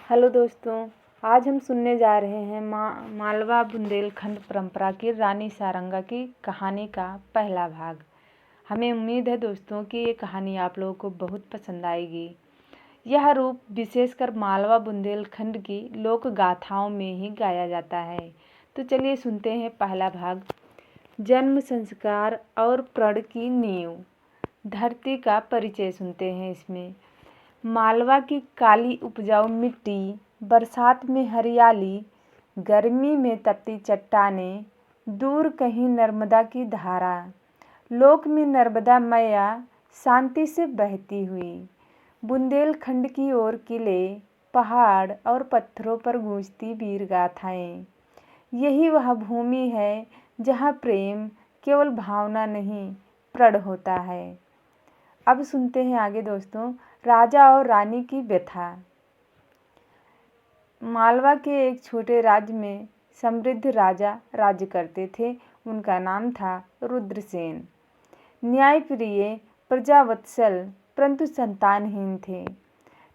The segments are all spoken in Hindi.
हेलो दोस्तों, आज हम सुनने जा रहे हैं मालवा बुंदेलखंड परंपरा की रानी सारंगा की कहानी का पहला भाग। हमें उम्मीद है दोस्तों कि ये कहानी आप लोगों को बहुत पसंद आएगी। यह रूप विशेषकर मालवा बुंदेलखंड की लोक गाथाओं में ही गाया जाता है। तो चलिए सुनते हैं पहला भाग। जन्म, संस्कार और प्रण की नींव। धरती का परिचय सुनते हैं इसमें। मालवा की काली उपजाऊ मिट्टी, बरसात में हरियाली, गर्मी में तपती चट्टानें, दूर कहीं नर्मदा की धारा, लोक में नर्मदा मैया शांति से बहती हुई। बुंदेलखंड की ओर किले, पहाड़ और पत्थरों पर गूंजती वीर गाथाएं। यही वह भूमि है जहाँ प्रेम केवल भावना नहीं, प्रण होता है। अब सुनते हैं आगे दोस्तों, राजा और रानी की व्यथा। मालवा के एक छोटे राज्य में समृद्ध राजा राज्य करते थे। उनका नाम था रुद्रसेन। न्यायप्रिय, प्रजावत्सल, परंतु संतानहीन थे।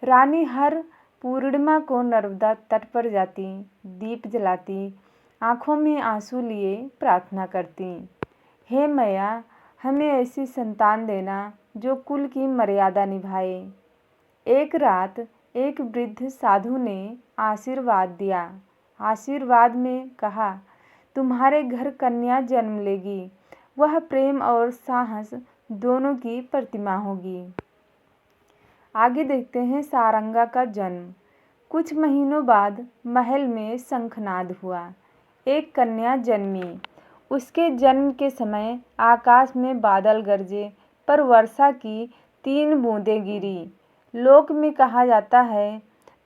रानी हर पूर्णिमा को नर्मदा तट पर जाती, दीप जलाती, आंखों में आंसू लिए प्रार्थना करती, हे मैया, हमें ऐसी संतान देना जो कुल की मर्यादा निभाए। एक रात एक वृद्ध साधु ने आशीर्वाद दिया। आशीर्वाद में कहा, तुम्हारे घर कन्या जन्म लेगी। वह प्रेम और साहस दोनों की प्रतिमा होगी। आगे देखते हैं सारंगा का जन्म। कुछ महीनों बाद महल में शंखनाद हुआ। एक कन्या जन्मी। उसके जन्म के समय आकाश में बादल गरजे, पर वर्षा की 3 बूंदें गिरी। लोक में कहा जाता है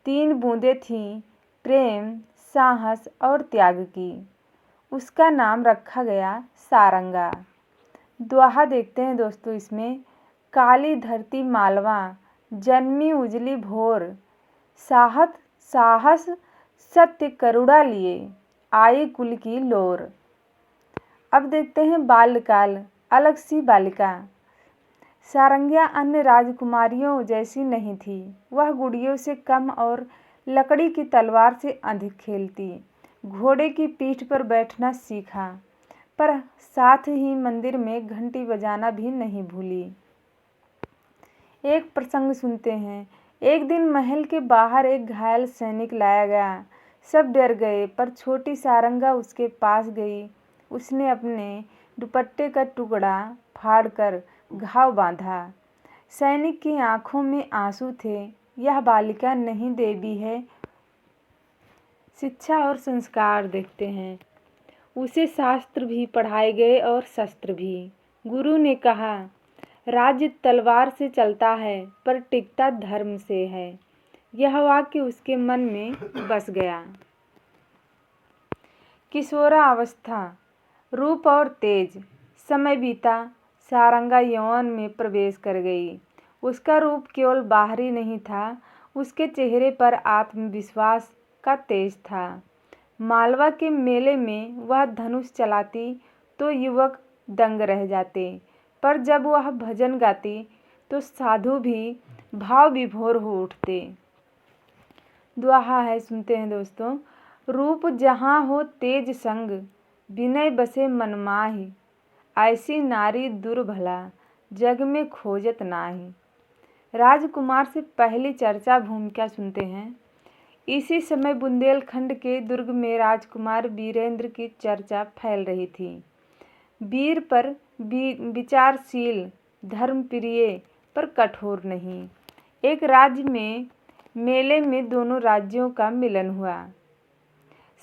3 बूंदें थीं, प्रेम, साहस और त्याग की। उसका नाम रखा गया सारंगा। दोहा देखते हैं दोस्तों इसमें। काली धरती मालवा, जन्मी उजली भोर, साहस सत्य करुणा लिए, आई कुल की लोर। अब देखते हैं बाल्यकाल, अलग सी बालिका। सारंगा अन्य राजकुमारियों जैसी नहीं थी। वह गुड़ियों से कम और लकड़ी की तलवार से अधिक खेलती। घोड़े की पीठ पर बैठना सीखा, पर साथ ही मंदिर में घंटी बजाना भी नहीं भूली। एक प्रसंग सुनते हैं। एक दिन महल के बाहर एक घायल सैनिक लाया गया। सब डर गए, पर छोटी सारंगा उसके पास गई। उसने अपने दुपट्टे का टुकड़ा फाड़कर घाव बांधा। सैनिक की आंखों में आंसू थे। यह बालिका नहीं देवी है। शिक्षा और संस्कार देखते हैं। उसे शास्त्र भी पढ़ाए गए और शस्त्र भी। गुरु ने कहा, राज्य तलवार से चलता है, पर टिकता धर्म से है। यह वाक्य उसके मन में बस गया। किशोरावस्था, रूप और तेज। समय बीता, सारंगा यौवन में प्रवेश कर गई। उसका रूप केवल बाहरी नहीं था, उसके चेहरे पर आत्मविश्वास का तेज था। मालवा के मेले में वह धनुष चलाती तो युवक दंग रह जाते, पर जब वह भजन गाती तो साधु भी भाव विभोर हो उठते। दोहा है, सुनते हैं दोस्तों। रूप जहाँ हो तेज संग, विनय बसे मन माहि। ऐसी नारी दुर्भला, जग में खोजत नाही। राजकुमार से पहली चर्चा भूमिका सुनते हैं। इसी समय बुंदेलखंड के दुर्ग में राजकुमार वीरेंद्र की चर्चा फैल रही थी। वीर पर विचारशील, धर्मप्रिय, पर कठोर नहीं। एक राज्य में मेले में दोनों राज्यों का मिलन हुआ।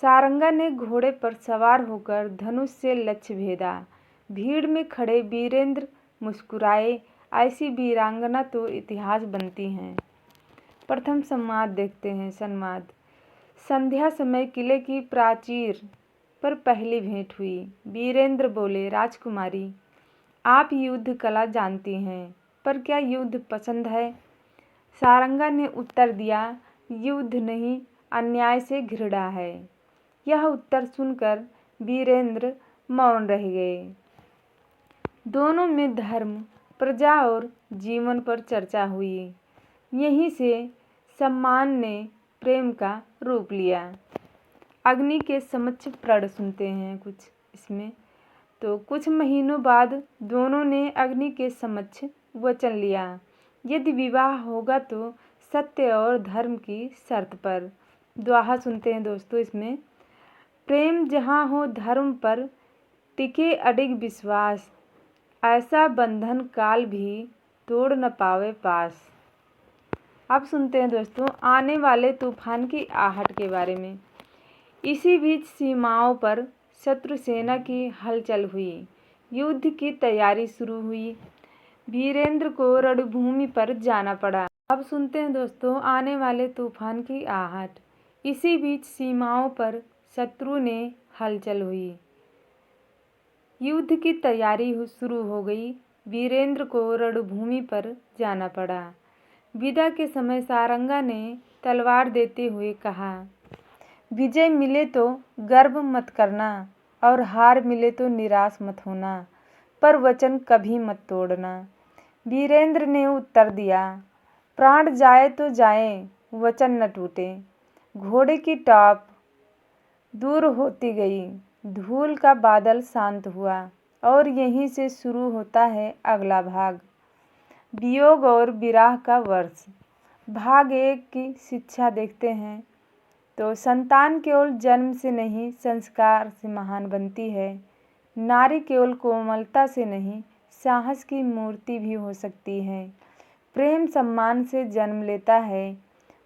सारंगा ने घोड़े पर सवार होकर धनुष से लक्ष्य भेदा। भीड़ में खड़े वीरेंद्र मुस्कुराए। ऐसी वीरांगना तो इतिहास बनती हैं। प्रथम संवाद देखते हैं। संवाद। संध्या समय किले की प्राचीर पर पहली भेंट हुई। वीरेंद्र बोले, राजकुमारी, आप युद्ध कला जानती हैं, पर क्या युद्ध पसंद है? सारंगा ने उत्तर दिया, युद्ध नहीं, अन्याय से घृणा है। यह उत्तर सुनकर वीरेंद्र मौन रह गए। दोनों में धर्म, प्रजा और जीवन पर चर्चा हुई। यहीं से सम्मान ने प्रेम का रूप लिया। अग्नि के समक्ष प्रण सुनते हैं कुछ इसमें। तो कुछ महीनों बाद दोनों ने अग्नि के समक्ष वचन लिया, यदि विवाह होगा तो सत्य और धर्म की शर्त पर। दोहा सुनते हैं दोस्तों इसमें। प्रेम जहाँ हो धर्म पर टिके अडिग विश्वास, ऐसा बंधन काल भी तोड़ न पावे पास। अब सुनते हैं दोस्तों आने वाले तूफान की आहट के बारे में। इसी बीच सीमाओं पर शत्रु सेना की हलचल हुई, युद्ध की तैयारी शुरू हुई। वीरेंद्र को रणभूमि पर जाना पड़ा। अब सुनते हैं दोस्तों आने वाले तूफान की आहट। इसी बीच सीमाओं पर शत्रु ने हलचल हुई, युद्ध की तैयारी शुरू हो गई। वीरेंद्र को रणभूमि पर जाना पड़ा। विदा के समय सारंगा ने तलवार देते हुए कहा, विजय मिले तो गर्व मत करना और हार मिले तो निराश मत होना, पर वचन कभी मत तोड़ना। वीरेंद्र ने उत्तर दिया, प्राण जाए तो जाए, वचन न टूटे। घोड़े की टाप दूर होती गई, धूल का बादल शांत हुआ और यहीं से शुरू होता है अगला भाग, वियोग और विरह का वर्ष। भाग 1 की शिक्षा देखते हैं। तो संतान केवल जन्म से नहीं संस्कार से महान बनती है। नारी केवल कोमलता से नहीं साहस की मूर्ति भी हो सकती है। प्रेम सम्मान से जन्म लेता है,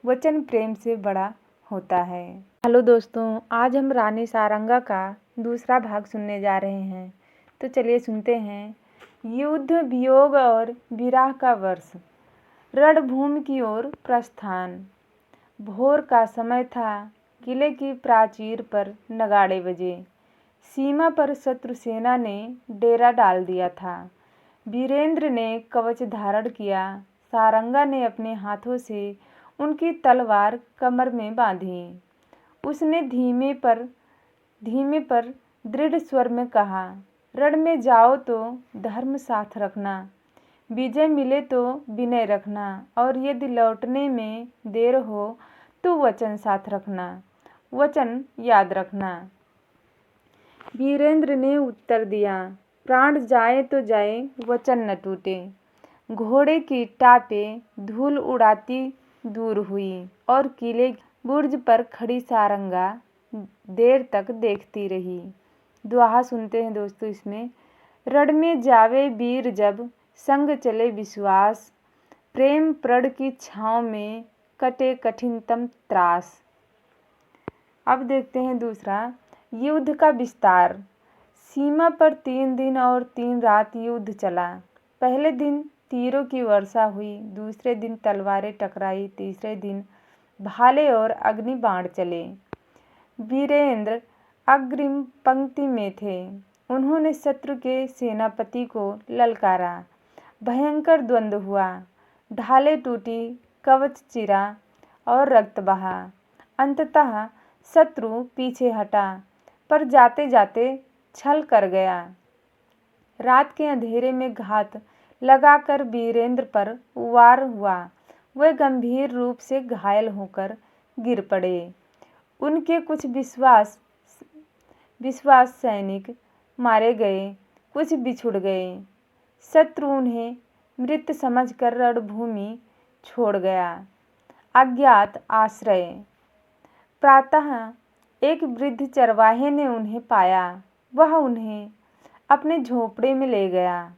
वचन प्रेम से बड़ा होता है। हेलो दोस्तों, आज हम रानी सारंगा का दूसरा भाग सुनने जा रहे हैं। तो चलिए सुनते हैं। युद्ध, वियोग और विरह का वर्ष। रणभूमि की ओर प्रस्थान। भोर का समय था। किले की प्राचीर पर नगाड़े बजे। सीमा पर शत्रु सेना ने डेरा डाल दिया था। वीरेंद्र ने कवच धारण किया। सारंगा ने अपने हाथों से उनकी तलवार कमर में बांधी। उसने धीमे पर दृढ़ स्वर में कहा, रण में जाओ तो धर्म साथ रखना, विजय मिले तो विनय रखना और यदि लौटने में देर हो तो वचन साथ रखना, वचन याद रखना। वीरेंद्र ने उत्तर दिया, प्राण जाए तो जाए, वचन न टूटे। घोड़े की टापें धूल उड़ाती दूर हुई और किले बुर्ज पर खड़ी सारंगा देर तक देखती रही। दोहा सुनते हैं दोस्तों इसमें। रण में जावे वीर जब, संग चले विश्वास, प्रेम प्रण की छाँव में कटे कठिनतम त्रास। अब देखते हैं दूसरा, युद्ध का विस्तार। सीमा पर 3 दिन और 3 रात युद्ध चला। पहले दिन तीरों की वर्षा हुई, दूसरे दिन तलवारें टकराई, तीसरे दिन भाले और अग्नि बाण चले। वीरेंद्र अग्रिम पंक्ति में थे। उन्होंने शत्रु के सेनापति को ललकारा। भयंकर द्वंद्व हुआ। ढालें टूटी, कवच चिरा और रक्त बहा। अंततः शत्रु पीछे हटा, पर जाते जाते छल कर गया। रात के अंधेरे में घात लगाकर वीरेंद्र पर वार हुआ। वे गंभीर रूप से घायल होकर गिर पड़े। उनके कुछ विश्वास सैनिक मारे गए, कुछ बिछुड़ गए। शत्रु उन्हें मृत समझकर रणभूमि छोड़ गया। अज्ञात आश्रय। प्रातः एक वृद्ध चरवाहे ने उन्हें पाया। वह उन्हें अपने झोपड़े में ले गया,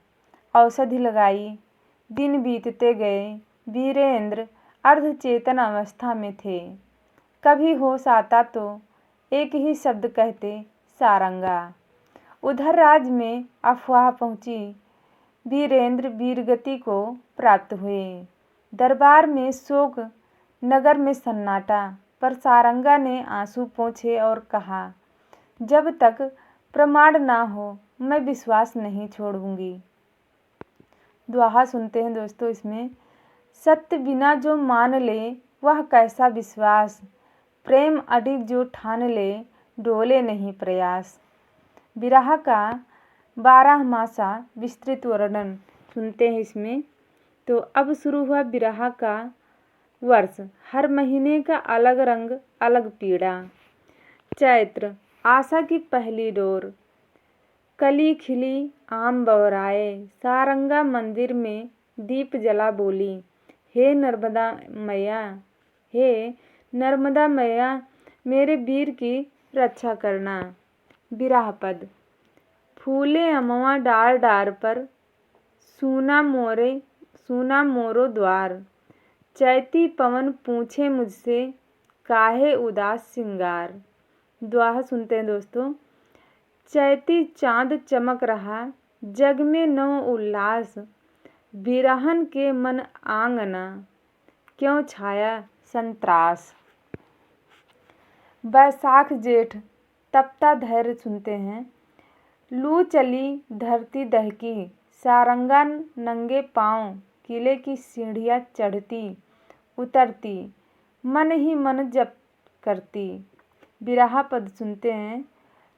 औषधि लगाई। दिन बीतते गए। वीरेंद्र अर्धचेतन अवस्था में थे। कभी होश आता तो एक ही शब्द कहते, सारंगा। उधर राज्य में अफवाह पहुंची। वीरेंद्र वीरगति को प्राप्त हुए। दरबार में शोक, नगर में सन्नाटा, पर सारंगा ने आंसू पोंछे और कहा, जब तक प्रमाण ना हो मैं विश्वास नहीं छोड़ूंगी। दोहा सुनते हैं दोस्तों इसमें। सत्य बिना जो मान ले वह कैसा विश्वास, प्रेम अडिग जो ठान ले डोले नहीं प्रयास। विरह का 12 मासा विस्तृत वर्णन सुनते हैं इसमें। तो अब शुरू हुआ विरह का वर्ष, हर महीने का अलग रंग अलग पीड़ा। चैत्र, आशा की पहली डोर, कली खिली आम बौराए, सारंगा मंदिर में दीप जला बोली, हे नर्मदा मैया, हे नर्मदा मैया, मेरे वीर की रक्षा करना। बिरहा पद, फूले अमवा डार डार पर, सूना मोरो द्वार, चैती पवन पूछे मुझसे, काहे उदास सिंगार। दोहा सुनते हैं दोस्तों। चैती चांद चमक रहा, जग में नव उल्लास, बिरहन के मन आंगना, क्यों छाया संत्रास। बैसाख जेठ, तपता धैर्य सुनते हैं। लू चली धरती दहकी, सारंगा नंगे पांव किले की सीढ़ियाँ चढ़ती उतरती, मन ही मन जप करती। बिरहा पद सुनते हैं।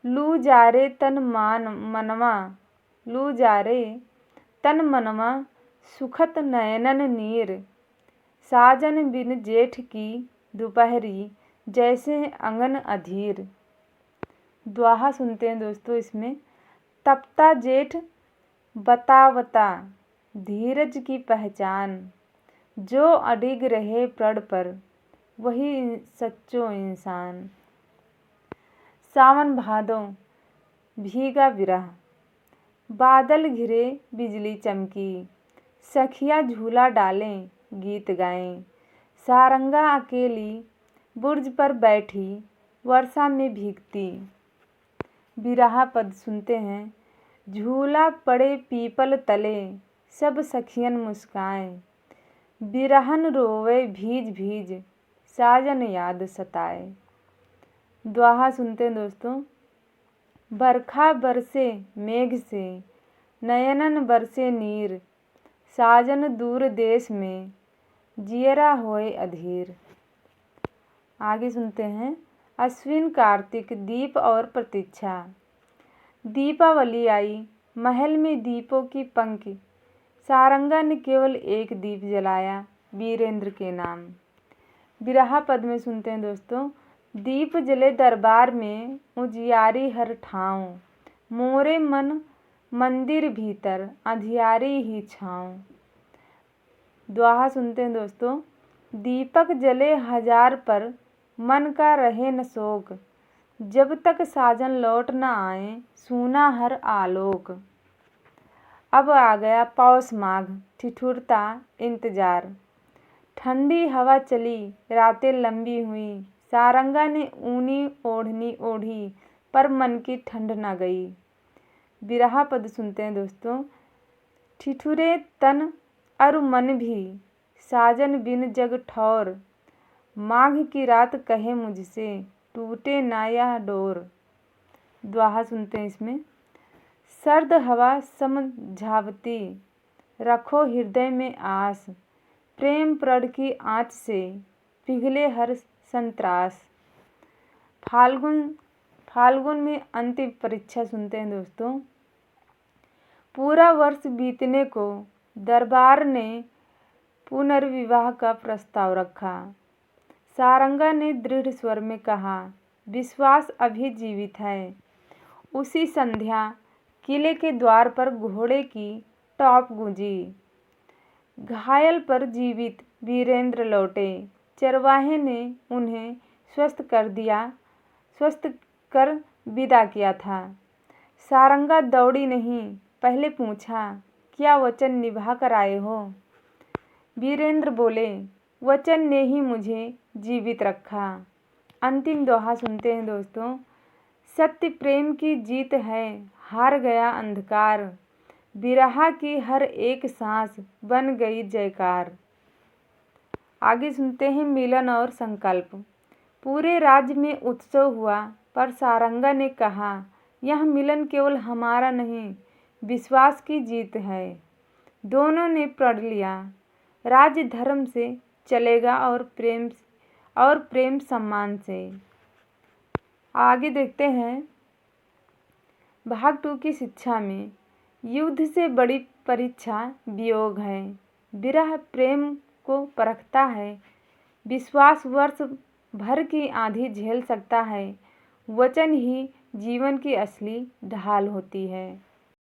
लू जारे तन मनवा, लू जारे तन मनवा, सुखत नयनन नीर, साजन बिन जेठ की दोपहरी, जैसे अंगन अधीर। दोहा सुनते हैं दोस्तों इसमें। तपता जेठ बतावता, धीरज की पहचान, जो अडिग रहे प्रण पर, वही सच्चो इंसान। सावन भादो, भीगा विरह, बादल घिरे बिजली चमकी, सखिया झूला डालें गीत गाएं, सारंगा अकेली बुर्ज पर बैठी वर्षा में भीगती। बिरहा पद सुनते हैं। झूला पड़े पीपल तले, सब सखियन मुस्काएं, बिरहन रोवे भीज भीज, साजन याद सताए। दोहा सुनते हैं दोस्तों। बरखा बरसे मेघ से, नयनन बरसे नीर, साजन दूर देश में, जियरा होए अधीर। आगे सुनते हैं। अश्विन कार्तिक, दीप और प्रतीक्षा। दीपावली आई, महल में दीपों की पंक्ति, सारंगा ने केवल एक दीप जलाया, वीरेंद्र के नाम। बिरहा पद में सुनते हैं दोस्तों। दीप जले दरबार में, उजियारी हर ठाव, मोरे मन मंदिर भीतर, अंधियारी ही छाँव। दोहा सुनते हैं दोस्तों। दीपक जले हजार पर, मन का रहे न शोक, जब तक साजन लौट न आए, सूना हर आलोक। अब आ गया पौष माघ, ठिठुरता इंतजार, ठंडी हवा चली, रातें लंबी हुई, सारंगा ने ऊनी ओढ़नी ओढ़ी, पर मन की ठंड न गई। बिरहा पद सुनते हैं दोस्तों। ठिठुरे तन अरु मन भी, साजन बिन जग ठौर, माघ की रात कहे मुझसे, टूटे ना यह डोर। दोहा सुनते हैं इसमें। सर्द हवा समझावती, रखो हृदय में आस, प्रेम प्रण की आँच से, पिघले हर संत्रास। फाल्गुन में अंतिम परीक्षा सुनते हैं दोस्तों। पूरा वर्ष बीतने को दरबार ने पुनर्विवाह का प्रस्ताव रखा। सारंगा ने दृढ़ स्वर में कहा, विश्वास अभी जीवित है। उसी संध्या किले के द्वार पर घोड़े की टॉप गूंजी, घायल पर जीवित वीरेंद्र लौटे। चरवाहे ने उन्हें स्वस्थ कर विदा किया था। सारंगा दौड़ी नहीं, पहले पूछा, क्या वचन निभा कर आए हो? वीरेंद्र बोले, वचन ने ही मुझे जीवित रखा। अंतिम दोहा सुनते हैं दोस्तों। सत्य प्रेम की जीत है, हार गया अंधकार, बिरहा की हर एक सांस बन गई जयकार। आगे सुनते हैं मिलन और संकल्प। पूरे राज्य में उत्सव हुआ, पर सारंगा ने कहा, यह मिलन केवल हमारा नहीं, विश्वास की जीत है। दोनों ने प्रण लिया, राज्य धर्म से चलेगा और प्रेम सम्मान से। आगे देखते हैं भाग 2 की शिक्षा में। युद्ध से बड़ी परीक्षा वियोग है। विरह प्रेम को परखता है, विश्वास वर्ष भर की आंधी झेल सकता है, वचन ही जीवन की असली ढाल होती है।